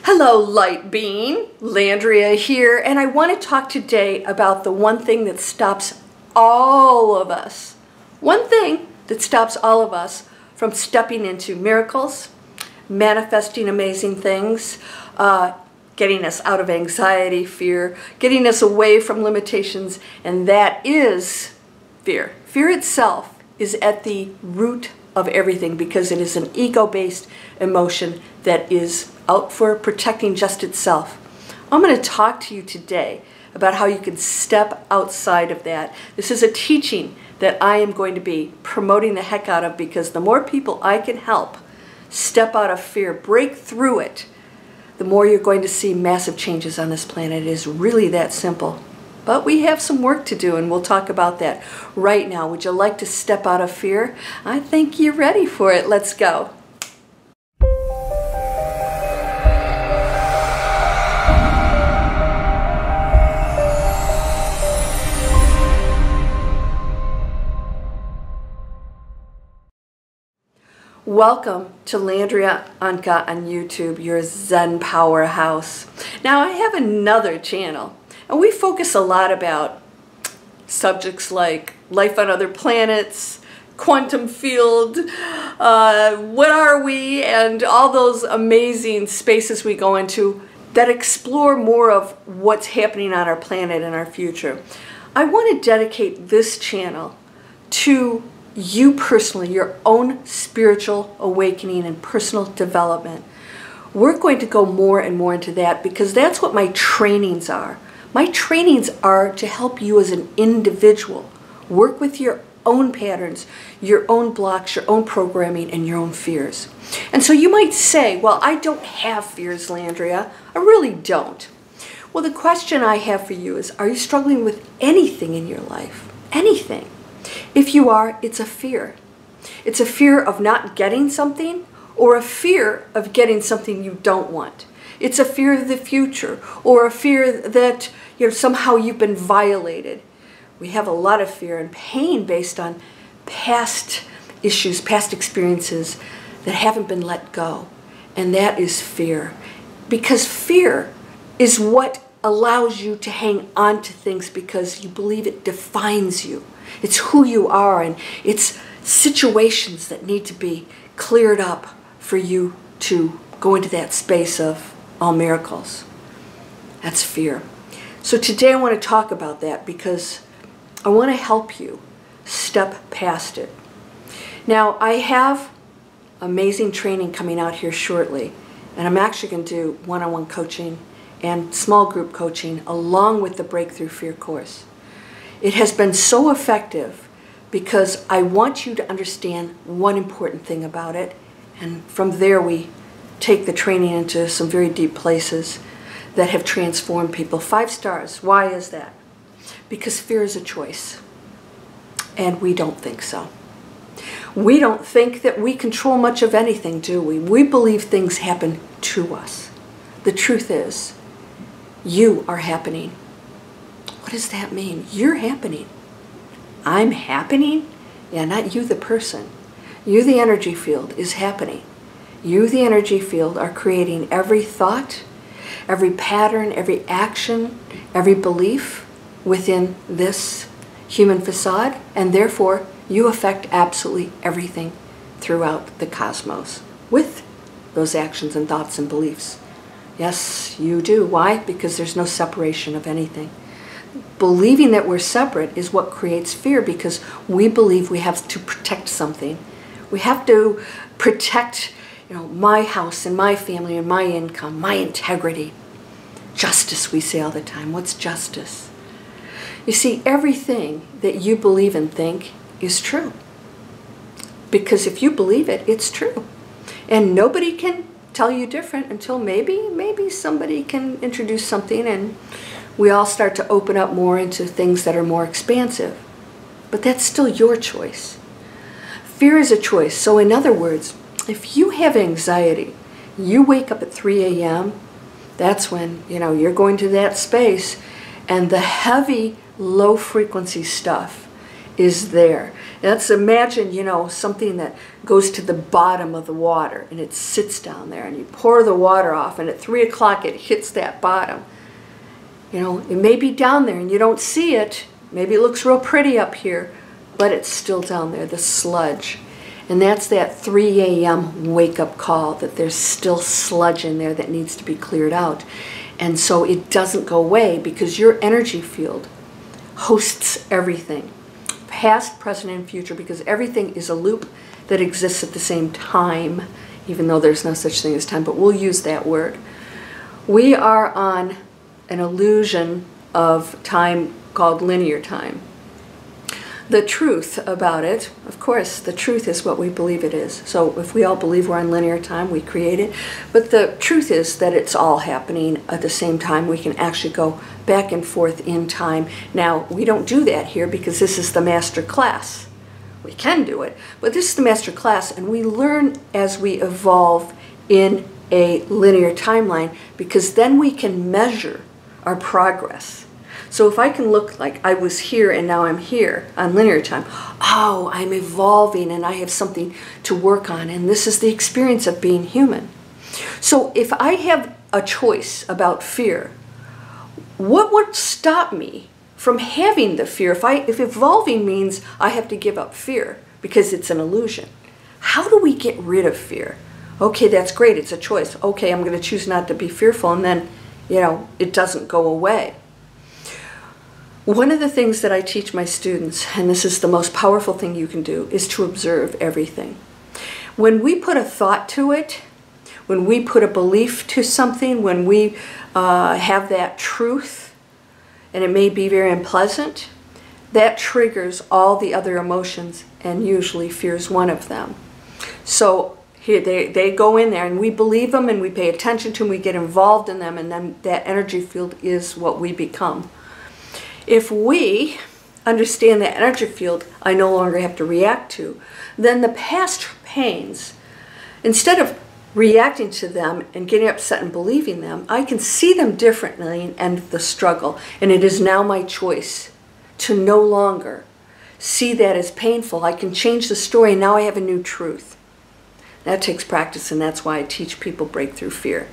Hello, Light Being. Landria here, and I want to talk today about the one thing that stops all of us. One thing that stops all of us from stepping into miracles, manifesting amazing things, getting us out of anxiety, fear, getting us away from limitations, and that is fear. Fear itself is at the root of everything because it is an ego-based emotion that is out for protecting just itself. I'm going to talk to you today about how you can step outside of that. This is a teaching that I am going to be promoting the heck out of because the more people I can help step out of fear, break through it, the more you're going to see massive changes on this planet. It is really that simple. But we have some work to do, and we'll talk about that right now. Would you like to step out of fear? I think you're ready for it. Let's go. Welcome to Landria Onkka on YouTube, your Zen Powerhouse. Now I have another channel, and we focus a lot about subjects like life on other planets, quantum field, what are we, and all those amazing spaces we go into that explore more of what's happening on our planet and our future. I want to dedicate this channel to you personally, your own spiritual awakening and personal development. We're going to go more and more into that because that's what my trainings are. My trainings are to help you as an individual work with your own patterns, your own blocks, your own programming, and your own fears. And so you might say, well, I don't have fears, Landria. I really don't. Well, the question I have for you is, are you struggling with anything in your life? Anything? If you are, it's a fear. It's a fear of not getting something or a fear of getting something you don't want. It's a fear of the future or a fear that somehow you've been violated. We have a lot of fear and pain based on past issues, past experiences that haven't been let go. And that is fear. Because fear is what allows you to hang on to things because you believe it defines you. It's who you are, and it's situations that need to be cleared up for you to go into that space of all miracles. That's fear. So today I want to talk about that because I want to help you step past it. Now, I have amazing training coming out here shortly, and I'm actually going to do one-on-one coaching and small group coaching along with the Breakthrough Fear course. It has been so effective because I want you to understand one important thing about it, and from there we take the training into some very deep places that have transformed people. 5 stars. Why is that? Because fear is a choice, and we don't think so. We don't think that we control much of anything, do we? We believe things happen to us. The truth is, you are happening. What does that mean? You're happening. I'm happening? Yeah, not you the person. You the energy field is happening. You the energy field are creating every thought, every pattern, every action, every belief within this human facade, and therefore you affect absolutely everything throughout the cosmos with those actions and thoughts and beliefs. Yes, you do. Why? Because there's no separation of anything. Believing that we're separate is what creates fear because we believe we have to protect something. We have to protect, my house and my family and my income, my integrity. Justice, we say all the time. What's justice? You see, everything that you believe and think is true. Because if you believe it, it's true. And nobody can tell you different until maybe somebody can introduce something and we all start to open up more into things that are more expansive. But that's still your choice. Fear is a choice. So in other words, if you have anxiety, you wake up at 3 a.m., that's when, you're going to that space, and the heavy, low frequency stuff is there. Let's imagine, you know, something that goes to the bottom of the water and it sits down there, and you pour the water off, and at 3 o'clock it hits that bottom. You know, it may be down there and you don't see it. Maybe it looks real pretty up here, but it's still down there, the sludge. And that's that 3 a.m. wake-up call, that there's still sludge in there that needs to be cleared out. And so it doesn't go away, because your energy field hosts everything, past, present, and future, because everything is a loop that exists at the same time, even though there's no such thing as time, but we'll use that word. We are on an illusion of time called linear time. The truth about it, of course, the truth is what we believe it is. So if we all believe we're on linear time, we create it. But the truth is that it's all happening at the same time. We can actually go back and forth in time. Now, we don't do that here because this is the master class. We can do it, but this is the master class, and we learn as we evolve in a linear timeline, because then we can measure our progress. So if I can look like I was here and now I'm here on linear time, oh, I'm evolving and I have something to work on, and this is the experience of being human. So if I have a choice about fear, what would stop me from having the fear? If evolving means I have to give up fear because it's an illusion, how do we get rid of fear? Okay, that's great, it's a choice. Okay, I'm going to choose not to be fearful, and then, you know, it doesn't go away. One of the things that I teach my students, and this is the most powerful thing you can do, is to observe everything. When we put a thought to it, when we put a belief to something, when we have that truth, and it may be very unpleasant, that triggers all the other emotions, and usually fear is one of them. So here they go in there, and we believe them, and we pay attention to them, we get involved in them, and then that energy field is what we become. If we understand that energy field I no longer have to react to, then the past pains, instead of reacting to them and getting upset and believing them, I can see them differently and end the struggle. And it is now my choice to no longer see that as painful. I can change the story, and now I have a new truth. That takes practice, and that's why I teach people break through fear.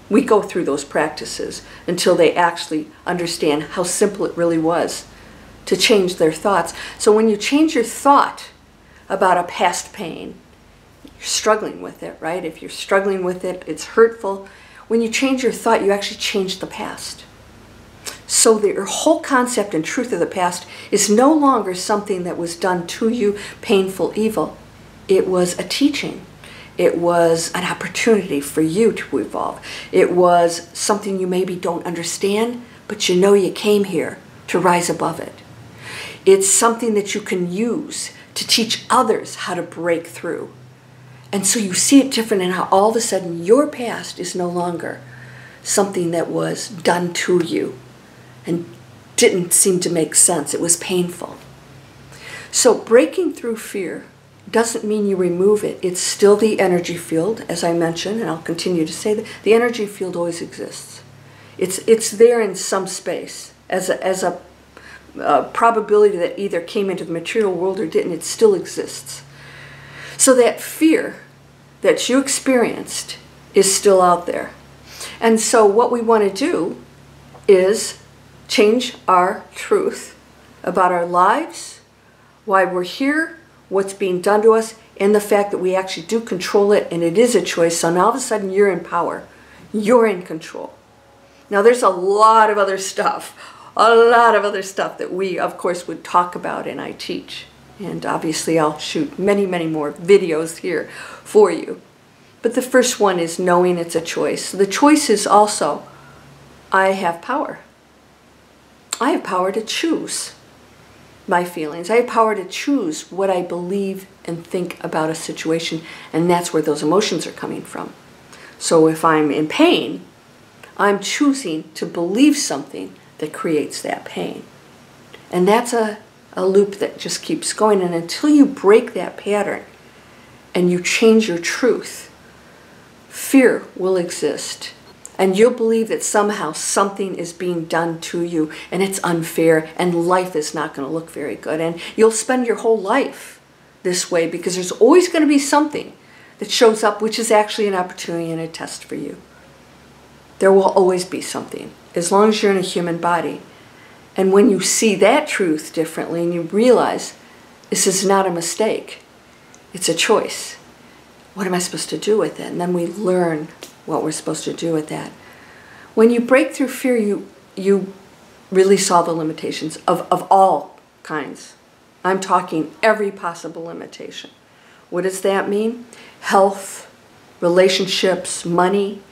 We go through those practices until they actually understand how simple it really was to change their thoughts. So when you change your thought about a past pain, you're struggling with it, right? If you're struggling with it, it's hurtful. When you change your thought, you actually change the past. So your whole concept and truth of the past is no longer something that was done to you, painful, evil. It was a teaching. It was an opportunity for you to evolve. It was something you maybe don't understand, but you know you came here to rise above it. It's something that you can use to teach others how to break through. And so you see it different, and how all of a sudden your past is no longer something that was done to you and didn't seem to make sense. It was painful. So breaking through fear doesn't mean you remove it. It's still the energy field, as I mentioned, and I'll continue to say that the energy field always exists. It's there in some space as a probability that either came into the material world or didn't. It still exists. So that fear that you experienced is still out there. And so what we want to do is change our truth about our lives, why we're here, what's being done to us, and the fact that we actually do control it, and it is a choice. So now all of a sudden you're in power. You're in control. Now there's a lot of other stuff that we, of course, would talk about and I teach. And obviously I'll shoot many, many more videos here for you. But the first one is knowing it's a choice. The choice is also, I have power. I have power to choose my feelings. I have power to choose what I believe and think about a situation, and that's where those emotions are coming from. So if I'm in pain, I'm choosing to believe something that creates that pain. And that's a loop that just keeps going, and until you break that pattern and you change your truth, fear will exist. And you'll believe that somehow something is being done to you and it's unfair and life is not going to look very good. And you'll spend your whole life this way because there's always going to be something that shows up which is actually an opportunity and a test for you. There will always be something as long as you're in a human body. And when you see that truth differently and you realize this is not a mistake, it's a choice. What am I supposed to do with it? And then we learn what we're supposed to do with that. When you break through fear, you release all the limitations of all kinds. I'm talking every possible limitation. What does that mean? Health, relationships, money,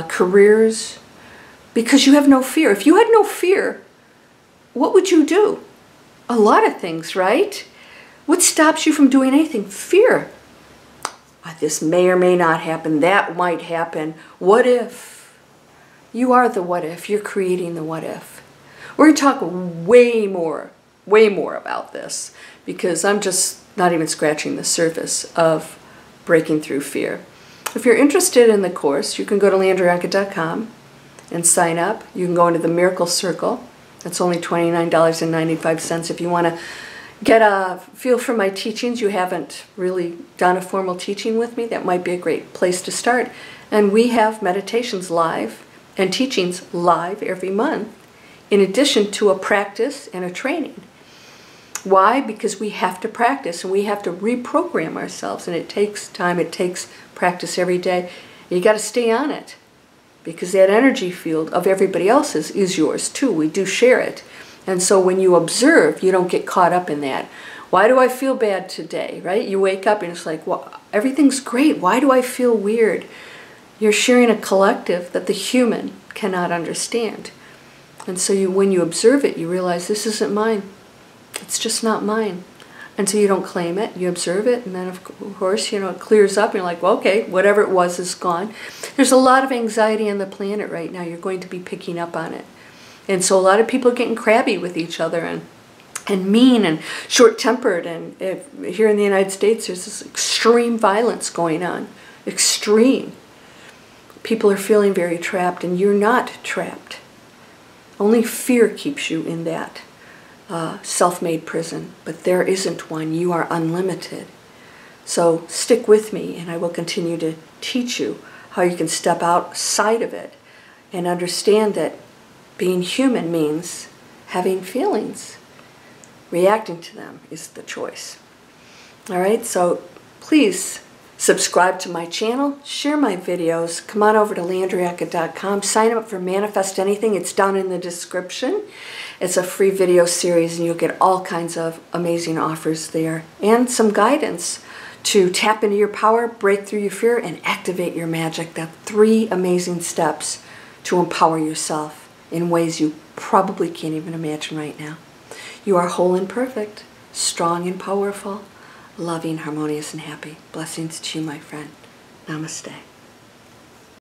careers, because you have no fear. If you had no fear, what would you do? A lot of things, right? What stops you from doing anything? Fear. This may or may not happen. That might happen. What if? You are the what if. You're creating the what if. We're going to talk way more about this because I'm just not even scratching the surface of breaking through fear. If you're interested in the course, you can go to landriaonkka.com and sign up. You can go into the Miracle Circle. That's only $29.95 if you want to get a feel for my teachings. You haven't really done a formal teaching with me. That might be a great place to start. And we have meditations live and teachings live every month in addition to a practice and a training. Why? Because we have to practice and we have to reprogram ourselves, and it takes time, it takes practice every day. You got to stay on it because that energy field of everybody else's is yours too. We do share it. And so when you observe, you don't get caught up in that. Why do I feel bad today, right? You wake up and it's like, well, everything's great. Why do I feel weird? You're sharing a collective that the human cannot understand. And so when you observe it, you realize this isn't mine. It's just not mine. And so you don't claim it. You observe it, and then of course, it clears up. And you're like, well, okay, whatever it was is gone. There's a lot of anxiety on the planet right now. You're going to be picking up on it. And so a lot of people are getting crabby with each other and mean and short-tempered. And here in the United States, there's this extreme violence going on. Extreme. People are feeling very trapped, and you're not trapped. Only fear keeps you in that self-made prison. But there isn't one. You are unlimited. So stick with me, and I will continue to teach you how you can step outside of it and understand that being human means having feelings. Reacting to them is the choice. All right, so please subscribe to my channel, share my videos, come on over to landriaonkka.com, sign up for Manifest Anything. It's down in the description. It's a free video series, and you'll get all kinds of amazing offers there and some guidance to tap into your power, break through your fear, and activate your magic. That's 3 amazing steps to empower yourself in ways you probably can't even imagine right now. You are whole and perfect, strong and powerful, loving, harmonious, and happy. Blessings to you, my friend. Namaste.